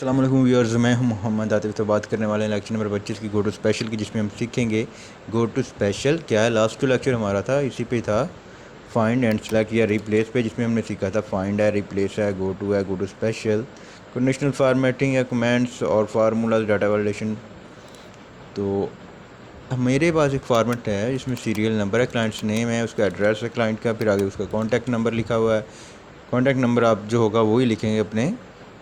अस्सलाम वालेकुम व्यूअर्स, मैं हूं मोहम्मद आतिफ। तो बात करने वाले हैं लेक्चर नंबर 25 की गो टू स्पेशल की, जिसमें हम सीखेंगे गो टू स्पेशल क्या है। लास्ट जो लेक्चर हमारा था इसी पे था, फाइंड एंड सेलेक्ट या रिप्लेस पे, जिसमें हमने सीखा था फाइंड है, रिप्लेस है, go to special, conditional formatting या कमेंट्स और फार्मूलाज, डाटा वैलिडेशन। तो मेरे पास एक फॉर्मेट है जिसमें सीरियल नंबर है, क्लाइंट्स नेम है, उसका एड्रेस है क्लाइंट का, फिर आगे उसका कॉन्टैक्ट नंबर लिखा हुआ है। कॉन्टैक्ट नंबर आप जो होगा वही लिखेंगे अपने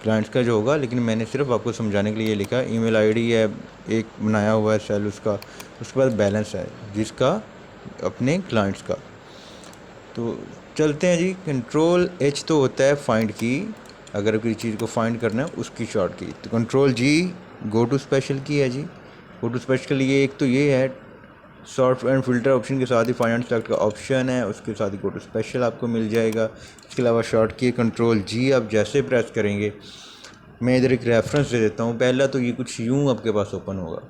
क्लाइंट्स का जो होगा, लेकिन मैंने सिर्फ आपको समझाने के लिए ये लिखा। ईमेल आईडी है एक बनाया हुआ है सेल उसका, उसके बाद बैलेंस है जिसका अपने क्लाइंट्स का। तो चलते हैं जी। कंट्रोल एच तो होता है फाइंड की, अगर कोई चीज़ को फाइंड करना है उसकी शॉर्ट की। तो control G go to special की है जी। गो टू स्पेशल ये एक तो ये है, सॉर्ट एंड फिल्टर ऑप्शन के साथ ही फाइंड एंड सेलेक्ट का ऑप्शन है, उसके साथ ही गो टू स्पेशल आपको मिल जाएगा। इसके अलावा शॉर्ट की कंट्रोल जी आप जैसे प्रेस करेंगे, मैं इधर एक रेफरेंस दे देता हूँ। पहला तो ये कुछ यूँ आपके पास ओपन होगा,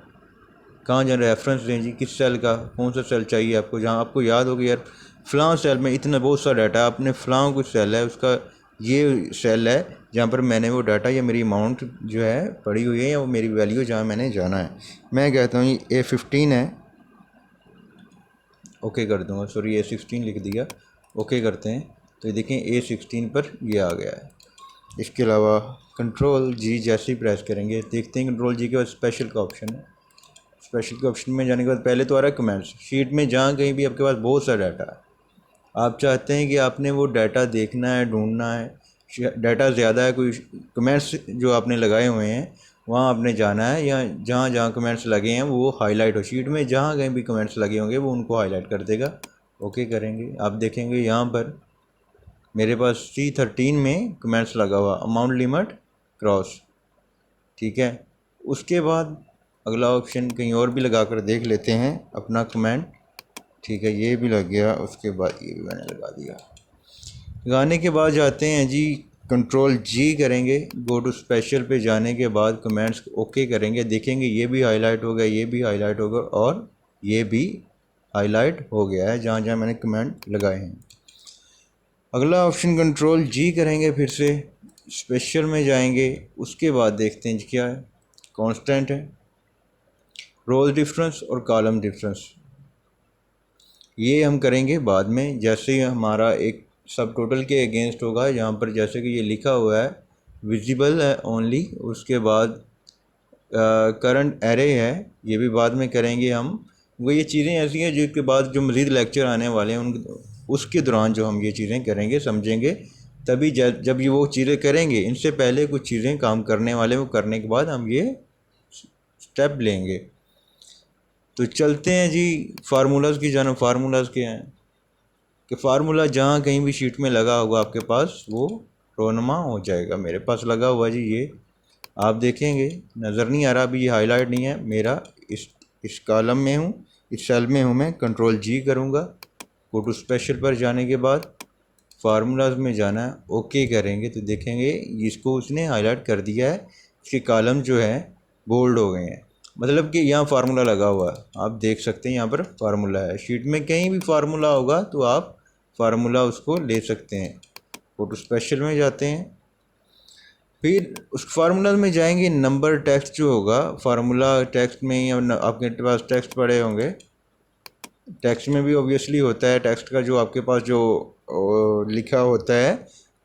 कहाँ जाए रेफरेंस दें जी, किस सेल का, कौन सा सेल चाहिए आपको, जहाँ आपको याद होगी यार फ़लाँ सेल में इतना बहुत सा डाटा है, आपने फ़लाँ कुछ सेल है उसका ये सेल है जहाँ पर मैंने वो डाटा या मेरी अमाउंट जो है पड़ी हुई है या वो मेरी वैल्यू जहाँ मैंने जाना है। मैं कहता हूँ ये A15 है, ओके कर दूँगा, सॉरी A16 लिख दिया, ओके करते हैं। तो ये देखें A16 पर ये आ गया है। इसके अलावा कंट्रोल जी जैसे ही प्रेस करेंगे, देखते हैं कंट्रोल जी के बाद स्पेशल का ऑप्शन है। स्पेशल के ऑप्शन में जाने के बाद पहले तो आ रहा है कमेंट्स। शीट में जहाँ कहीं भी आपके पास बहुत सा डाटा है, आप चाहते हैं कि आपने वो डाटा देखना है, ढूंढना है, डाटा ज़्यादा है, कोई कमेंट्स जो आपने लगाए हुए हैं वहाँ आपने जाना है, या जहाँ जहाँ कमेंट्स लगे हैं वो हाईलाइट हो। शीट में जहाँ कहीं भी कमेंट्स लगे होंगे वो उनको हाईलाइट कर देगा। ओके करेंगे, आप देखेंगे यहाँ पर मेरे पास C13 में कमेंट्स लगा हुआ, अमाउंट लिमिट क्रॉस, ठीक है। उसके बाद अगला ऑप्शन कहीं और भी लगा कर देख लेते हैं अपना कमेंट, ठीक है, ये भी लग गया। उसके बाद ये भी मैंने लगा दिया। लगाने के बाद जाते हैं जी, कंट्रोल जी करेंगे, गो टू स्पेशल पे जाने के बाद कमेंट्स ओके करेंगे, देखेंगे ये भी हाईलाइट हो गया, ये भी हाईलाइट हो गया और ये भी हाईलाइट हो गया है जहाँ जहाँ मैंने कमेंट लगाए हैं। अगला ऑप्शन कंट्रोल जी करेंगे, फिर से स्पेशल में जाएंगे, उसके बाद देखते हैं क्या है। कांस्टेंट है, रोज डिफरेंस और कॉलम डिफरेंस ये हम करेंगे बाद में, जैसे ही हमारा एक सब टोटल के अगेंस्ट होगा, यहाँ पर जैसे कि ये लिखा हुआ है विजिबल है ओनली। उसके बाद करंट एरे है, ये भी बाद में करेंगे हम। वो ये चीज़ें ऐसी हैं जिसके बाद जो मज़ीद लेक्चर आने वाले हैं उन उसके दौरान जो हम ये चीज़ें करेंगे, समझेंगे, तभी जब ये वो चीज़ें करेंगे, इनसे पहले कुछ चीज़ें काम करने वाले, वो करने के बाद हम ये स्टेप लेंगे। तो चलते हैं जी फार्मूलाज की जानब। फार्मूलाज क्या हैं कि फार्मूला जहाँ कहीं भी शीट में लगा होगा आपके पास वो रोनमा हो जाएगा। मेरे पास लगा हुआ जी, ये आप देखेंगे नज़र नहीं आ रहा अभी, ये हाईलाइट नहीं है मेरा, इस कॉलम में हूँ, इस सेल में हूँ मैं। कंट्रोल जी करूँगा, गो टू स्पेशल पर जाने के बाद फार्मूलाज में जाना है, ओके करेंगे तो देखेंगे इसको उसने हाईलाइट कर दिया है, इसके कॉलम जो है बोल्ड हो गए हैं, मतलब कि यहाँ फार्मूला लगा हुआ है। आप देख सकते हैं यहाँ पर फार्मूला है। शीट में कहीं भी फार्मूला होगा तो आप फार्मूला उसको ले सकते हैं। गो टू स्पेशल में जाते हैं, फिर उस फार्मूला में जाएंगे। नंबर टेक्स्ट जो होगा फार्मूला टेक्स्ट में, या आपके पास टेक्स्ट पड़े होंगे, टेक्स्ट में भी ऑब्वियसली होता है, टेक्स्ट का जो आपके पास जो लिखा होता है,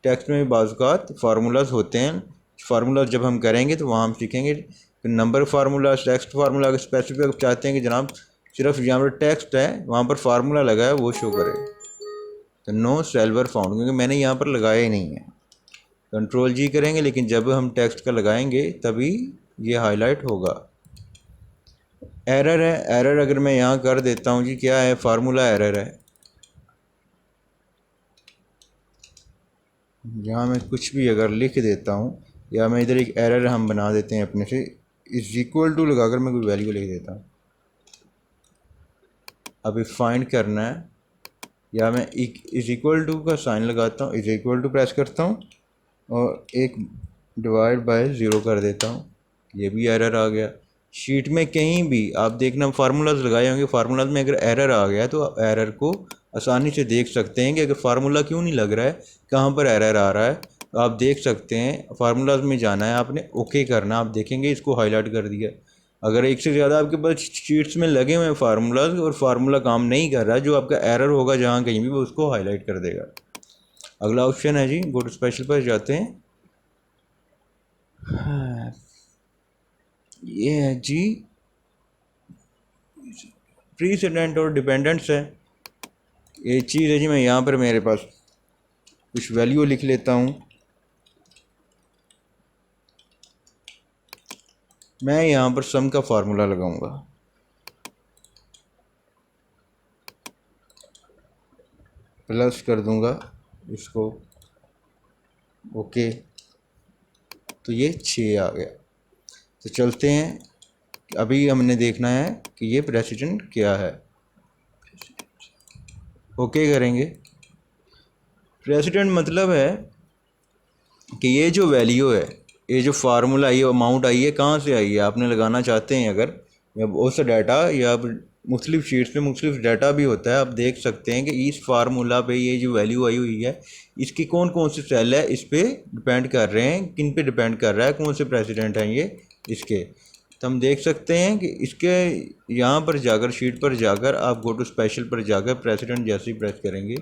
टेक्स्ट में भी बाज़ात फार्मूलाज होते हैं। फार्मूला जब हम करेंगे तो वहाँ हम सीखेंगे number formula, text formula. Specific चाहते हैं कि जनाब सिर्फ जहाँ पर टेक्स्ट है वहाँ पर फार्मूला लगा है वो शो करे, तो नो सेल्वर फाउंड, क्योंकि मैंने यहाँ पर लगाया ही नहीं है। कंट्रोल जी करेंगे, लेकिन जब हम टेक्स्ट का लगाएंगे तभी ये हाईलाइट होगा। एरर है, एरर अगर मैं यहाँ कर देता हूँ जी, क्या है, फार्मूला एरर है। यहाँ मैं कुछ भी अगर लिख देता हूँ, या मैं इधर एक एरर हम बना देते हैं अपने से, इज इक्वल टू लगाकर मैं कोई वैल्यू लिख देता हूँ। अभी फाइंड करना है, या मैं इज इक्वल टू का साइन लगाता हूँ, इज इक्वल टू प्रेस करता हूँ और एक डिवाइड बाय ज़ीरो कर देता हूँ, ये भी एरर आ गया। शीट में कहीं भी आप देखना फार्मूलाज लगाए होंगे, फार्मूलाज में अगर एरर आ गया तो एरर को आसानी से देख सकते हैं कि अगर फार्मूला क्यों नहीं लग रहा है, कहाँ पर एरर आ रहा है, आप देख सकते हैं फार्मूलाज में जाना है आपने, ओके करना, आप देखेंगे इसको हाईलाइट कर दिया। अगर एक से ज़्यादा आपके पास शीट्स में लगे हुए हैं फार्मूलाज और फार्मूला काम नहीं कर रहा, जो आपका एरर होगा जहाँ कहीं भी वो उसको हाईलाइट कर देगा। अगला ऑप्शन है जी, गो टू स्पेशल पर जाते हैं। ये है जी प्रीसिडेंट और डिपेंडेंट्स है। ये चीज़ है जी, मैं यहाँ पर मेरे पास कुछ वैल्यू लिख लेता हूँ। मैं यहाँ पर सम का फार्मूला लगाऊंगा, प्लस कर दूंगा इसको, ओके, तो ये 6 आ गया। तो चलते हैं, अभी हमने देखना है कि ये प्रेसिडेंट क्या है। ओके करेंगे। प्रेसिडेंट मतलब है कि ये जो वैल्यू है, ये जो फार्मूला, ये अमाउंट आई है, कहाँ से आई है, आपने लगाना चाहते हैं अगर, या बहुत सा डाटा या मुख्तलिफ शीट्स पे मुख्तलिफ डाटा भी होता है, आप देख सकते हैं कि इस फार्मूला पे ये जो वैल्यू आई हुई है, इसकी कौन कौन से सेल है, इस पर डिपेंड कर रहे हैं, किन पे डिपेंड कर रहा है, कौन से प्रेसिडेंट हैं ये इसके। तो हम देख सकते हैं कि इसके यहाँ पर जाकर, शीट पर जाकर, आप गो टू स्पेशल पर जाकर प्रेसिडेंट जैसे ही प्रेस करेंगे,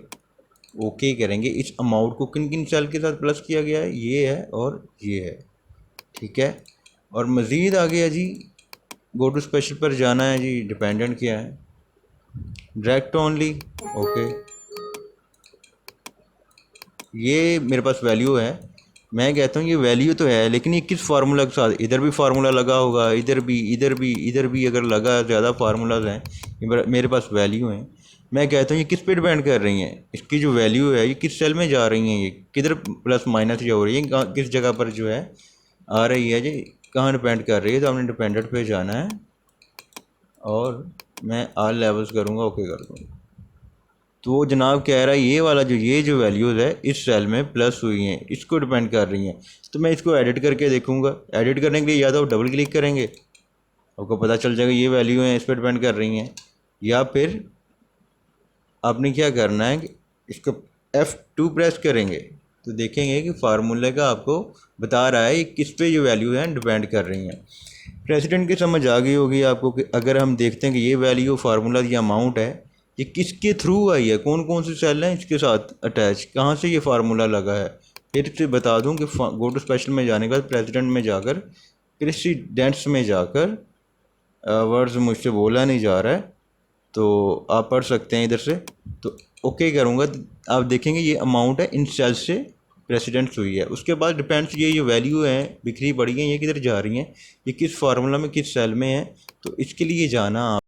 ओके करेंगे, इस अमाउंट को किन किन सेल के साथ प्लस किया गया है, ये है और ये है, ठीक है। और मज़ीद आ गया जी, गो टू स्पेशल पर जाना है जी, डिपेंडेंट क्या है, डायरेक्ट ओनली, ओके। ये मेरे पास वैल्यू है, मैं कहता हूँ ये वैल्यू तो है, लेकिन ये किस फार्मूला के साथ, इधर भी फार्मूला लगा होगा, इधर भी, इधर भी, इधर भी अगर लगा, ज़्यादा फार्मूलाज हैं, ये मेरे पास वैल्यू हैं। मैं कहता हूँ ये किस पे डिपेंड कर रही हैं, इसकी जो वैल्यू है ये किस सेल में जा रही हैं, ये किधर प्लस माइनस जो हो रही है, किस जगह पर जो है आ रही है जी, कहाँ डिपेंड कर रही है। तो हमने डिपेंडेंट पे जाना है और मैं ऑल लेवल्स करूँगा, ओके कर दूँगा। तो वो जनाब कह रहा है ये वाला जो, ये जो वैल्यूज़ है इस सेल में प्लस हुई हैं, इसको डिपेंड कर रही हैं। तो मैं इसको एडिट करके देखूँगा। एडिट करने के लिए या तो आप डबल क्लिक करेंगे, आपको पता चल जाएगा ये वैल्यू हैं इस पर डिपेंड कर रही हैं, या फिर आपने क्या करना है कि इसको F2 प्रेस करेंगे तो देखेंगे कि फार्मूले का आपको बता रहा है ये किस पे जो वैल्यू है डिपेंड कर रही हैं। प्रेसिडेंट की समझ आ गई होगी आपको कि अगर हम देखते हैं कि ये वैल्यू फार्मूला या अमाउंट है, ये किसके थ्रू आई है, कौन कौन से सेल हैं इसके साथ अटैच, कहाँ से ये फार्मूला लगा है। फिर से बता दूं कि गो टू स्पेशल में जाने के बाद प्रेसिडेंट में जाकर, प्रेसिडेंट्स में जाकर, वर्ड्स मुझसे बोला नहीं जा रहा है तो आप पढ़ सकते हैं इधर से, तो ओके करूँगा तो आप देखेंगे ये अमाउंट है इन सेल से प्रेसिडेंट्स हुई है। उसके बाद डिपेंड्स, ये जो वैल्यू है बिखरी पड़ी हैं, ये किधर जा रही हैं, ये किस फार्मूला में किस सेल में है, तो इसके लिए जाना आप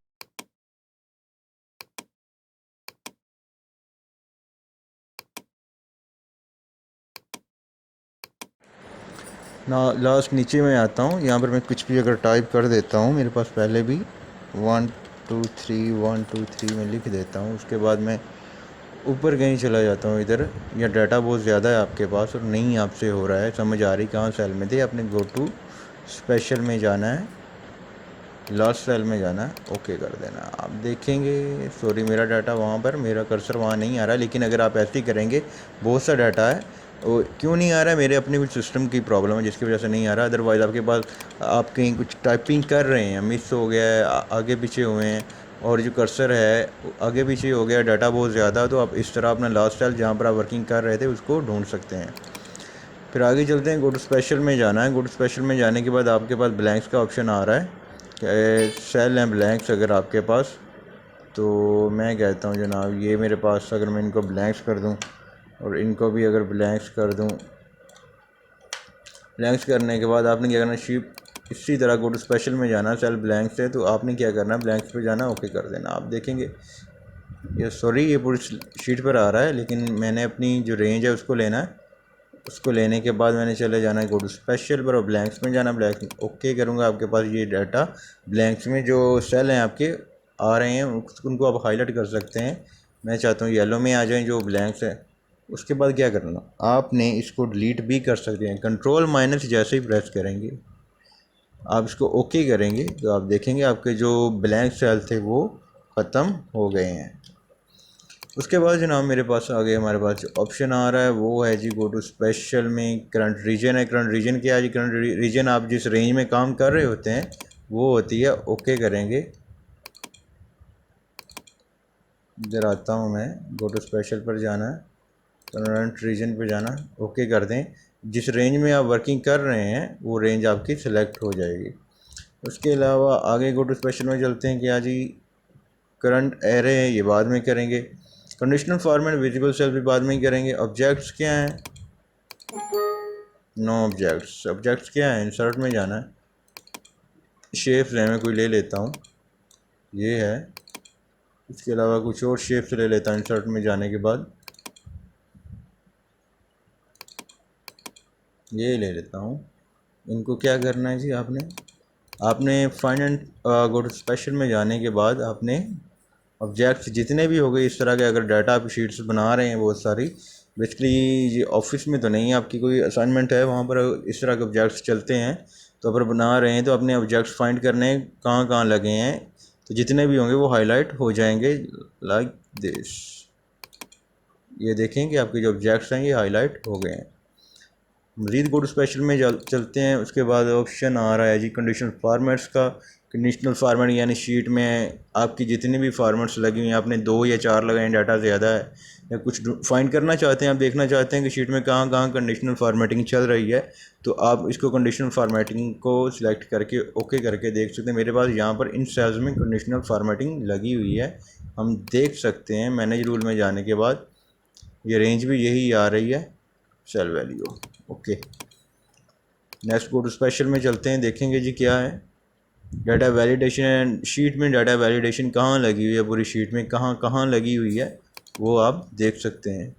ना। लास्ट नीचे में आता हूँ, यहाँ पर मैं कुछ भी अगर टाइप कर देता हूँ, मेरे पास पहले भी 1 2 3 1 2 3 में लिख देता हूँ, उसके बाद मैं ऊपर कहीं चला जाता हूँ इधर, या डाटा बहुत ज़्यादा है आपके पास और नहीं आपसे हो रहा है, समझ आ रही कहाँ सेल में थे, आपने गो टू स्पेशल में जाना है, लास्ट सेल में जाना है, ओके कर देना। आप देखेंगे, सॉरी मेरा डाटा वहाँ पर, मेरा कर्सर वहाँ नहीं आ रहा, लेकिन अगर आप ऐसे ही करेंगे, बहुत सा डाटा है, वो क्यों नहीं आ रहा है, मेरे अपने कुछ सिस्टम की प्रॉब्लम है जिसकी वजह से नहीं आ रहा। अदरवाइज़ आपके पास, आप कहीं कुछ टाइपिंग कर रहे हैं, मिस हो गया है, आगे पीछे हुए हैं, और जो कर्सर है आगे पीछे हो गया, डाटा बहुत ज़्यादा, तो आप इस तरह अपना लास्ट सेल जहाँ पर आप वर्किंग कर रहे थे उसको ढूंढ सकते हैं। फिर आगे चलते हैं, गो टू स्पेशल में जाना है। गो टू स्पेशल में जाने के बाद आपके पास ब्लैंक्स का ऑप्शन आ रहा है, सेल हैं ब्लैंक्स अगर आपके पास, तो मैं कहता हूँ जनाब ये मेरे पास, अगर मैं इनको ब्लैंक्स कर दूँ और इनको भी अगर ब्लैंक्स कर दूँ, ब्लैंक्स करने के बाद आपने क्या करना, शीप इसी तरह गो टू स्पेशल में जाना, सेल ब्लैंक्स है तो आपने क्या करना, ब्लैंक्स पे जाना, ओके कर देना। आप देखेंगे ये, सॉरी ये पूरी शीट पर आ रहा है, लेकिन मैंने अपनी जो रेंज है उसको लेना है, उसको लेने के बाद मैंने चले जाना है गो टू स्पेशल पर और ब्लैंक्स में जाना, ब्लैंक्स में ओके करूँगा। आपके पास ये डाटा ब्लैंक्स में जो सेल हैं आपके आ रहे हैं, उनको आप हाईलाइट कर सकते हैं। मैं चाहता हूँ येलो में आ जाएं जो ब्लैंक्स है। उसके बाद क्या करना, आपने इसको डिलीट भी कर सकते हैं, कंट्रोल माइनस जैसे ही प्रेस करेंगे, आप इसको ओके करेंगे तो आप देखेंगे आपके जो ब्लैंक सेल थे वो ख़त्म हो गए हैं। उसके बाद जनाब मेरे पास आ गया, हमारे पास जो ऑप्शन आ रहा है वो है जी गो टू स्पेशल में करंट रीजन है। करंट रीजन क्या है जी? करंट रीजन आप जिस रेंज में काम कर रहे होते हैं वो होती है। ओके करेंगे, इधर आता हूँ मैं, गो टू स्पेशल पर जाना है, करंट रीजन पर जाना, ओके कर दें। जिस रेंज में आप वर्किंग कर रहे हैं वो रेंज आपकी सिलेक्ट हो जाएगी। उसके अलावा आगे गो टू स्पेशल में चलते हैं। क्या जी? करंट एरे है, ये बाद में करेंगे। कंडीशनल फॉर्मेट विजिबल सेल भी बाद में ही करेंगे। ऑब्जेक्ट्स क्या हैं? No objects. ऑब्जेक्ट्स क्या है? इंसर्ट में जाना है। शेप्स है, मैं कोई ले लेता हूँ, ये है। इसके अलावा कुछ और शेप्स ले लेता हूँ इंसर्ट में जाने के बाद, ये ले लेता हूँ। इनको क्या करना है जी? आपने find and go to special में जाने के बाद आपने ऑब्जेक्ट्स जितने भी हो गए इस तरह के, अगर डाटा आप शीट्स बना रहे हैं बहुत सारी, बेसिकली ये ऑफिस में तो नहीं, आपकी कोई असाइनमेंट है वहाँ पर इस तरह के ऑब्जेक्ट्स चलते हैं, तो अगर बना रहे हैं तो अपने ऑब्जेक्ट्स फाइंड करने कहाँ कहाँ लगे हैं, तो जितने भी होंगे वो हाईलाइट हो जाएंगे लाइक दिस। ये देखें कि आपके जो ऑब्जेक्ट्स हैं ये हाईलाइट हो गए हैं। मज़ीद गो टू स्पेशल में चलते हैं। उसके बाद ऑप्शन आ रहा है जी कंडीशनल फार्मेट्स का। कंडीशनल फार्मेट यानी शीट में आपकी जितनी भी फार्मेट्स लगी हुई हैं, आपने 2 या 4 लगाए हैं, डाटा ज़्यादा है या कुछ फाइंड करना चाहते हैं, आप देखना चाहते हैं कि शीट में कहाँ कहाँ कंडीशनल फार्मेटिंग चल रही है, तो आप इसको कंडीशनल फार्मेटिंग को सिलेक्ट करके ओके करके देख सकते हैं। मेरे पास यहाँ पर इन सेल्स में कंडीशनल फार्मेटिंग लगी हुई है, हम देख सकते हैं। मैनेज रूल में जाने के बाद ये रेंज भी यही आ रही है, cell value. Okay, next go to special में चलते हैं, देखेंगे जी क्या है। डाटा वैलिडेशन, शीट में डाटा वैलिडेशन कहाँ लगी हुई है, पूरी शीट में कहाँ कहाँ लगी हुई है वो आप देख सकते हैं।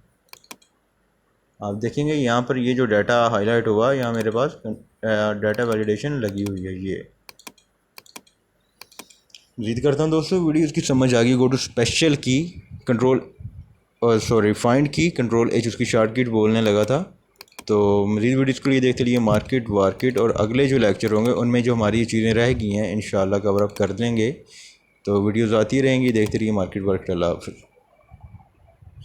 आप देखेंगे यहाँ पर ये जो डाटा हाईलाइट हुआ, यहाँ मेरे पास डाटा वैलिडेशन लगी हुई है। ये उम्मीद करता हूँ दोस्तों वीडियो इसकी समझ आ गई। गो टू स्पेशल की फाइंड की कंट्रोल एच उसकी शॉर्टकट बोलने लगा था। तो मज़ीद वीडियोज़ के लिए देखते रहिए मार्केट वार्केट, और अगले जो लेक्चर होंगे उनमें जो हमारी चीज़ें रह गई हैं इंशाल्लाह कवर अप कर देंगे। तो वीडियोज़ आती रहेंगी, देखते रहिए मार्केट वार्केट। अल्लाह हाफ़िज़।